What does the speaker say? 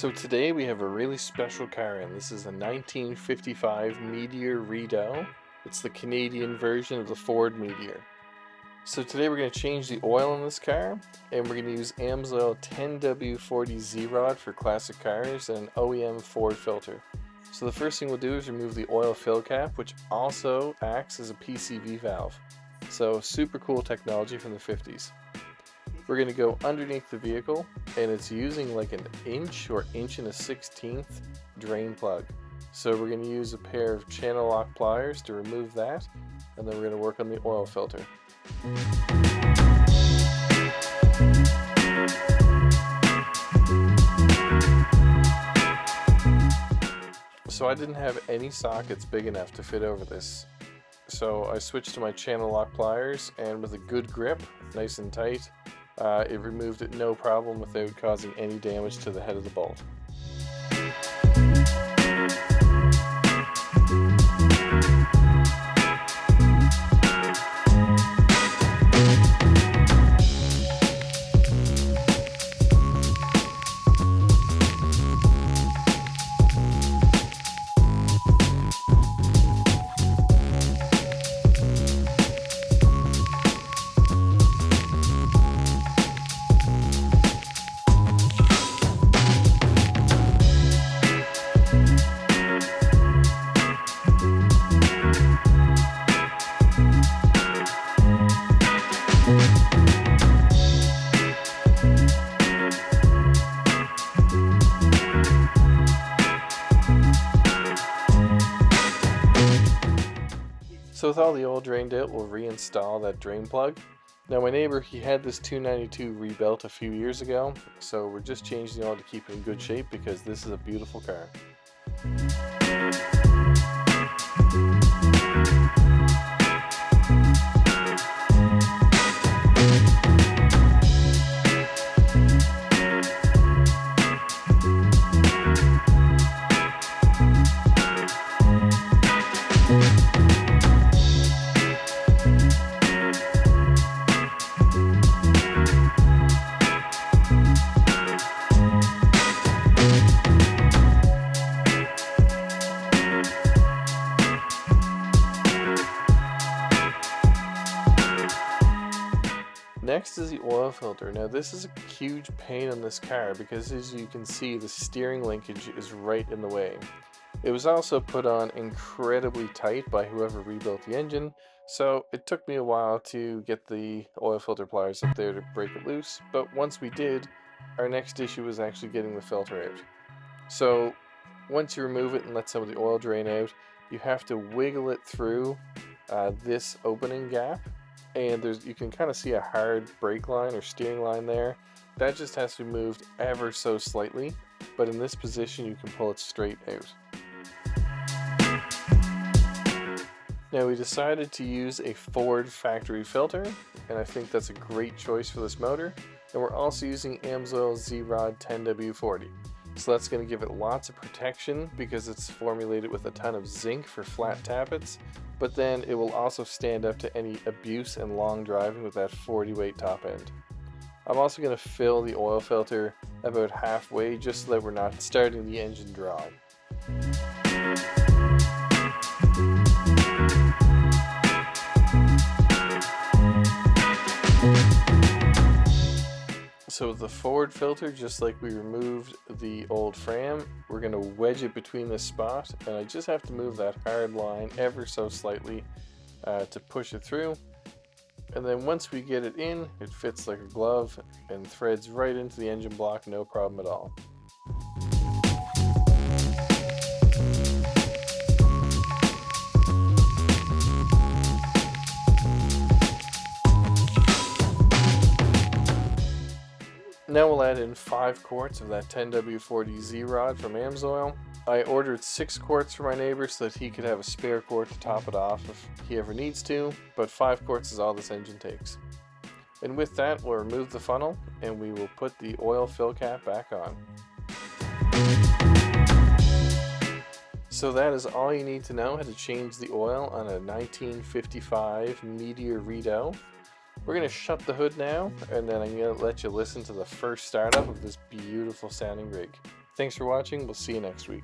So today we have a really special car in. This is a 1955 Meteor Rideau. It's the Canadian version of the Ford Meteor. So today we're going to change the oil in this car, and we're going to use AMSOIL 10W40 Z-Rod for classic cars and an OEM Ford filter. So the first thing we'll do is remove the oil fill cap, which also acts as a PCV valve. So super cool technology from the 50s. We're going to go underneath the vehicle, and it's using like an inch or inch and a 16th drain plug. So we're going to use a pair of channel lock pliers to remove that, and then we're going to work on the oil filter. So I didn't have any sockets big enough to fit over this. So I switched to my channel lock pliers, and with a good grip, nice and tight, it removed it no problem without causing any damage to the head of the bolt. So with all the oil drained out, we'll reinstall that drain plug. Now my neighbor, he had this 292 rebuilt a few years ago, so we're just changing the oil to keep it in good shape because this is a beautiful car. Next is the oil filter. Now this is a huge pain in this car because, as you can see, the steering linkage is right in the way. It was also put on incredibly tight by whoever rebuilt the engine, so it took me a while to get the oil filter pliers up there to break it loose, but once we did, our next issue was actually getting the filter out. So once you remove it and let some of the oil drain out, you have to wiggle it through this opening gap. And you can kind of see a hard brake line or steering line there. That just has to be moved ever so slightly, but in this position you can pull it straight out. Now we decided to use a Ford factory filter, and I think that's a great choice for this motor. And we're also using AMSOIL Z-Rod 10W40. So that's going to give it lots of protection because it's formulated with a ton of zinc for flat tappets, but then it will also stand up to any abuse and long driving with that 40 weight top end. I'm also going to fill the oil filter about halfway just so that we're not starting the engine dry. So with the Ford filter, just like we removed the old Fram, we're going to wedge it between this spot, and I just have to move that hard line ever so slightly to push it through. And then once we get it in, it fits like a glove and threads right into the engine block, no problem at all. Now we'll add in 5 quarts of that 10W40 Z-Rod from AMSOIL. I ordered 6 quarts for my neighbor so that he could have a spare quart to top it off if he ever needs to, but 5 quarts is all this engine takes. And with that, we'll remove the funnel and we will put the oil fill cap back on. So that is all you need to know how to change the oil on a 1955 Meteor Rideau. We're going to shut the hood now, and then I'm going to let you listen to the first startup of this beautiful sounding rig. Thanks for watching. We'll see you next week.